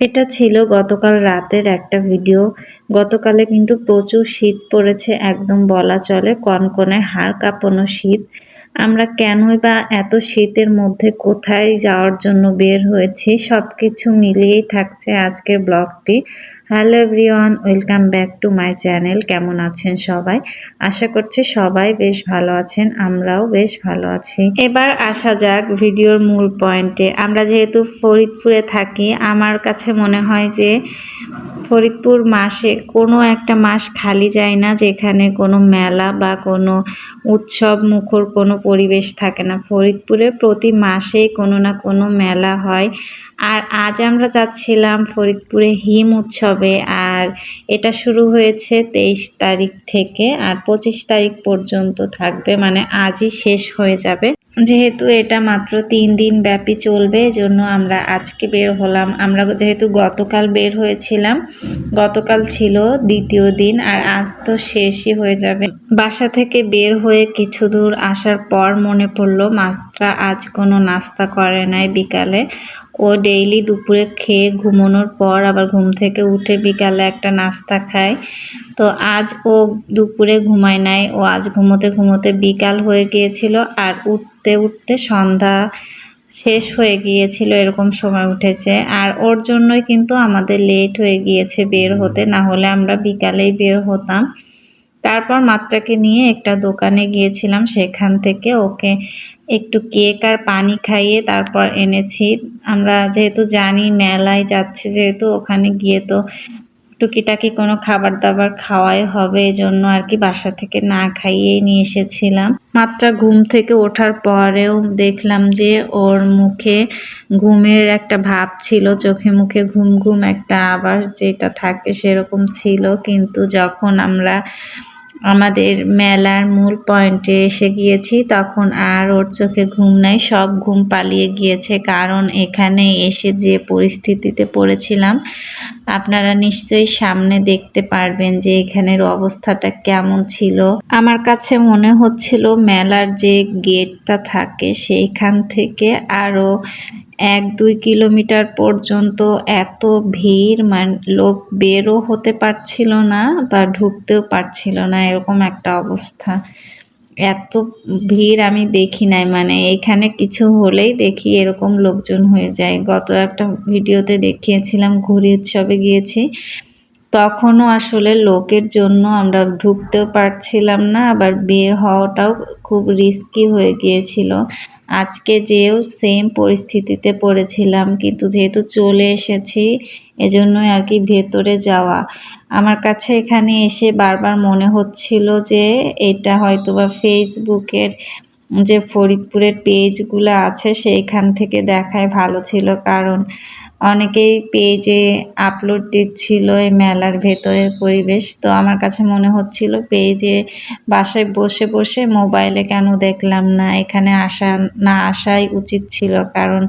এটা ছিল গতকাল রাতের একটা ভিডিও। গতকালে কিন্তু প্রচুর শীত পড়েছে, একদম বলা চলে কনকনে হাড় কাঁপানো শীত। আমরা কেনই বা এত শীতের মধ্যে কোথায় যাওয়ার জন্য বের হয়েছি সবকিছু মিলিয়েই থাকছে আজকের ব্লগটি। Hello everyone, welcome back to my channel. কেমন আছেন সবাই? আশা করছি সবাই বেশ ভালো আছেন, আমরাও বেশ ভালো আছি। এবার আসা যাক ভিডিওর মূল পয়েন্টে। আমরা যেহেতু ফরিদপুরে থাকি, আমার কাছে মনে হয় যে ফরিদপুর মাসে কোনো একটা মাস খালি যায় না যেখানে কোনো মেলা বা কোনো উৎসব মুখর কোনো পরিবেশ থাকে না। ফরিদপুরে প্রতি মাসেই কোনো না কোনো মেলা হয়। আর আজ আমরা যাচ্ছিলাম ফরিদপুরে হিম উৎসবে, আর এটা শুরু হয়েছে 23 তারিখ থেকে আর 25 তারিখ পর্যন্ত থাকবে, মানে আজই শেষ হয়ে যাবে। যেহেতু এটা মাত্র 3 দিন ব্যাপী চলবে, এজন্য আমরা আজকে বের হলাম। আমরা যেহেতু গতকাল বের হয়েছিলাম, গতকাল ছিল দ্বিতীয় দিন আর আজ তো শেষই হয়ে যাবে। বাসা থেকে বের হয়ে কিছু দূর আসার পর মনে পড়লো মাত্রা আজ কোনো নাস্তা করে নাই বিকালে। ও ডেইলি দুপুরে খেয়ে ঘুমানোর পর আবার ঘুম থেকে উঠে বিকালে একটা নাস্তা খায়। তো আজ ও দুপুরে ঘুমায় নাই, ও আজ ঘুমোতে ঘুমোতে বিকাল হয়ে গিয়েছিল আর উঠতে উঠতে সন্ধ্যা শেষ হয়ে গিয়েছিল, এরকম সময় উঠেছে। আর ওর জন্যই কিন্তু আমাদের লেট হয়ে গিয়েছে বের হতে, না হলে আমরা বিকালেই বের হতাম। তারপর মাত্রাকে নিয়ে একটা দোকানে গিয়েছিলাম, সেখান থেকে ওকে একটু কেক আর পানি খাইয়ে তারপর এনেছি। আমরা যেহেতু জানি মেলায় যাচ্ছে, যেহেতু ওখানে গিয়ে তো টুকিটাকি কোনো খাবার দাবার খাওয়াই হবে, এজন্য আর কি বাসা থেকে না খাইয়েই নিয়ে এসেছিলাম। মাত্রা ঘুম থেকে ওঠার পরেও দেখলাম যে ওর মুখে ঘুমের একটা ভাব ছিল, চোখে মুখে ঘুম ঘুম একটা আভাস যেটা থাকে সেরকম ছিল। কিন্তু যখন আমরা আমাদের মেলার মূল পয়েন্টে এসে গিয়েছি তখন আর ওর চোখে ঘুম নাই, সব ঘুম পালিয়ে গিয়েছে। কারণ এখানে এসে যে পরিস্থিতিতে পড়েছিলাম আপনারা নিশ্চয়ই সামনে দেখতে পারবেন যে এখানের অবস্থাটা কেমন ছিল। আমার কাছে মনে হচ্ছিল মেলার যে গেটটা থাকে সেইখান থেকে আরো 1-2 কিলোমিটার পর্যন্ত এত ভিড়, মানে লোক বেরও হতে পারছিল না বা ঢুকতেও পারছিল না, এরকম একটা অবস্থা। এত ভিড় আমি দেখি নাই, মানে এখানে কিছু হলেই দেখি এরকম লোকজন হয়ে যায়। গত একটা ভিডিওতে দেখিয়েছিলাম ঘুড়ি উৎসবে গিয়েছি, তখনও আসলে লোকের জন্য আমরা ঢুকতেও পারছিলাম না, আবার বের হওয়াটাও খুব রিস্কি হয়ে গিয়েছিল। আজকে যেও সেম পরিস্থিতিতে পড়েছিলাম, কিন্তু যেহেতু চলে এসেছি এজন্যই আর কি ভেতরে যাওয়া। আমার কাছে এখানে এসে বারবার মনে হচ্ছিল যে এটা হয়তোবা ফেসবুকের যে ফরিদপুরের পেজগুলো আছে সেইখান থেকে দেখায় ভালো ছিল, কারণ অনেকেই পেজে আপলোড দিচ্ছিল এই মেলার ভেতরের পরিবেশ। তো আমার কাছে মনে হচ্ছিল পেজে বাসায় বসে বসে মোবাইলে কেন দেখলাম না, এখানে না আসাই উচিত ছিল। কারণ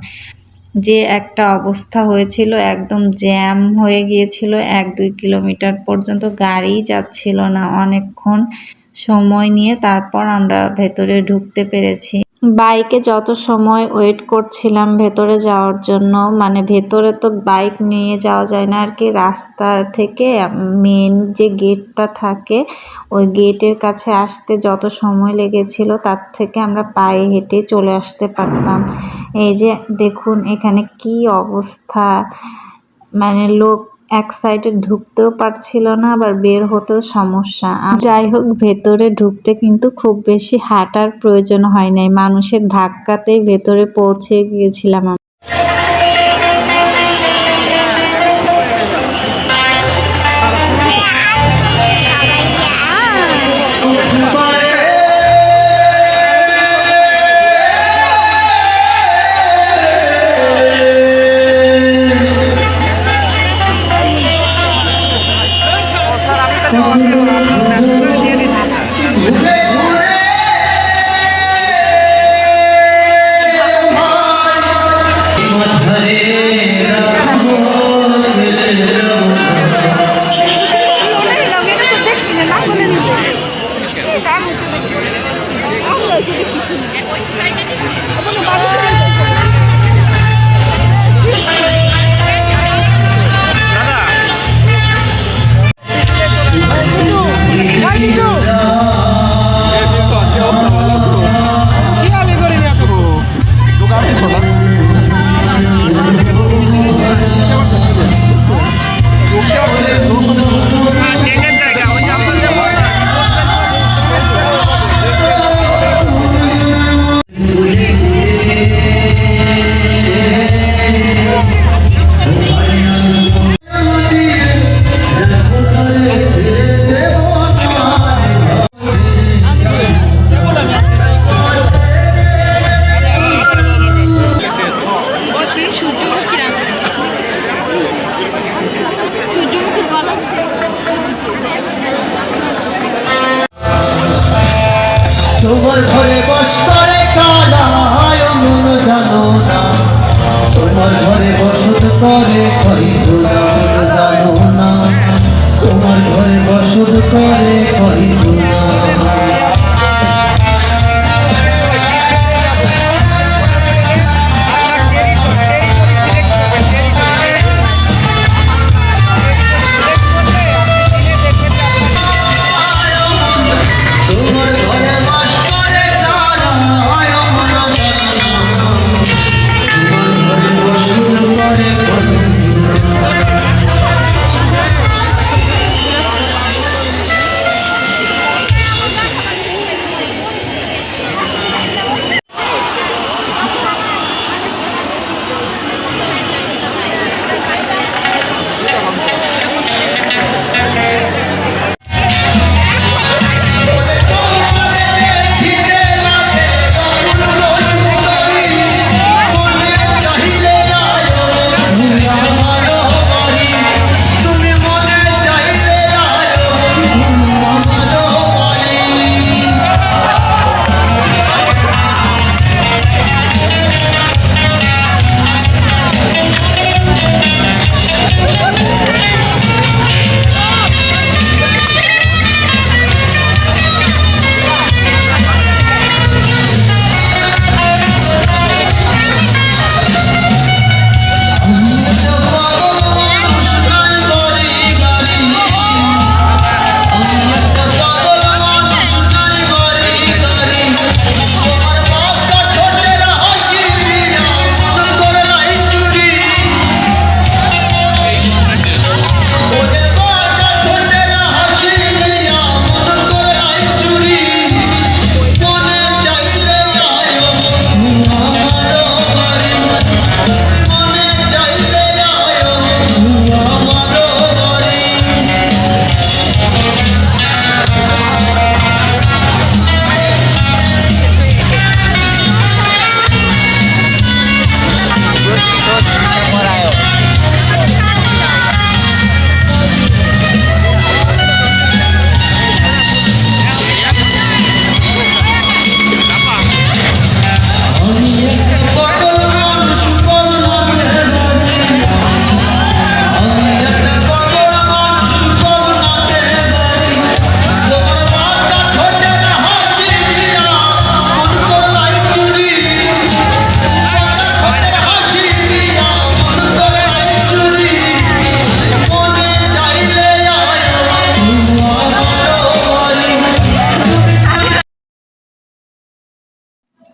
যে একটা অবস্থা হয়েছিল, একদম জ্যাম হয়ে গিয়েছিল, 1-2 কিলোমিটার পর্যন্ত গাড়ি যাচ্ছিল না। অনেকক্ষণ সময় নিয়ে তারপর আমরা ভেতরে ঢুকতে পেরেছি। বাইকে যত সময় ওয়েট করছিলাম ভেতরে যাওয়ার জন্য, মানে ভেতরে তো বাইক নিয়ে যাওয়া যায় না আর কি, রাস্তা থেকে মেন যে গেটটা থাকে ওই গেটের কাছে আসতে যত সময় লেগেছিল তার থেকে আমরা পায়ে হেঁটে চলে আসতে পারতাম। এই যে দেখুন এখানে কি অবস্থা, মানে লোক এক সাইডে ঢুকতেও পারছিল না, আবার বের হতেও সমস্যা। যাই হোক, ভেতরে ঢুকতে কিন্তু খুব বেশি হাঁটার প্রয়োজন হয় নাই, মানুষের ধাক্কাতেই ভেতরে পৌঁছে গিয়েছিলাম। তোমার ঘরে বস করে কারা মন জানো না, তোমার ঘরে বসত করে কয়জনা মন জানো না, তোমার ঘরে বসত করে কয়জনা।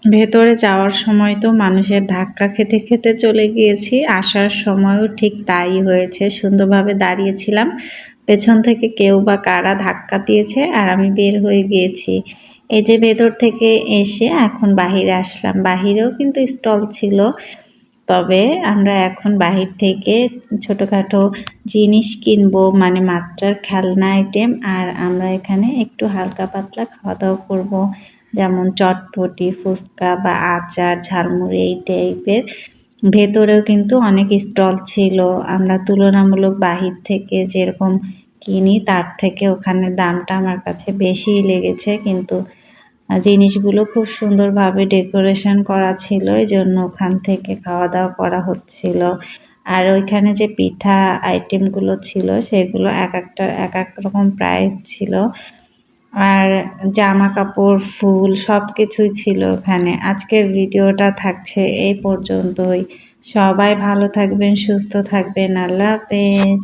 ভেতরে যাওয়ার সময় তো মানুষের ধাক্কা খেতে খেতে চলে গিয়েছি, আসার সময়ও ঠিক তাই হয়েছে। সুন্দরভাবে দাঁড়িয়েছিলাম, পেছন থেকে কেউ বা কারা ধাক্কা দিয়েছে আর আমি বের হয়ে গিয়েছি। এই যে ভেতর থেকে এসে এখন বাহিরে আসলাম, বাহিরেও কিন্তু স্টল ছিল, তবে আমরা এখন বাহির থেকে ছোটোখাটো জিনিস কিনবো, মানে মাত্রার খেলনা আইটেম। আর আমরা এখানে একটু হালকা পাতলা খাওয়া দাওয়া করবো, যেমন চটপটি, ফুচকা বা আচার, ঝালমুড়ি এই টাইপের। ভেতরেও কিন্তু অনেক স্টল ছিল। আমরা তুলনামূলক বাহির থেকে যেরকম কিনি তার থেকে ওখানে দামটা আমার কাছে বেশিই লেগেছে, কিন্তু জিনিসগুলো খুব সুন্দরভাবে ডেকোরেশন করা ছিল, এই জন্য ওখান থেকে খাওয়া দাওয়া করা হচ্ছিল। আর ওইখানে যে পিঠা আইটেমগুলো ছিল সেগুলো এক একটা এক এক রকম প্রাইস ছিল। আর জামা কাপড়, ফুল সব কিছুই ছিল ওখানে। আজকের ভিডিওটা থাকছে এই পর্যন্তই। সবাই ভালো থাকবেন, সুস্থ থাকবেন। আল্লাহ হাফেজ।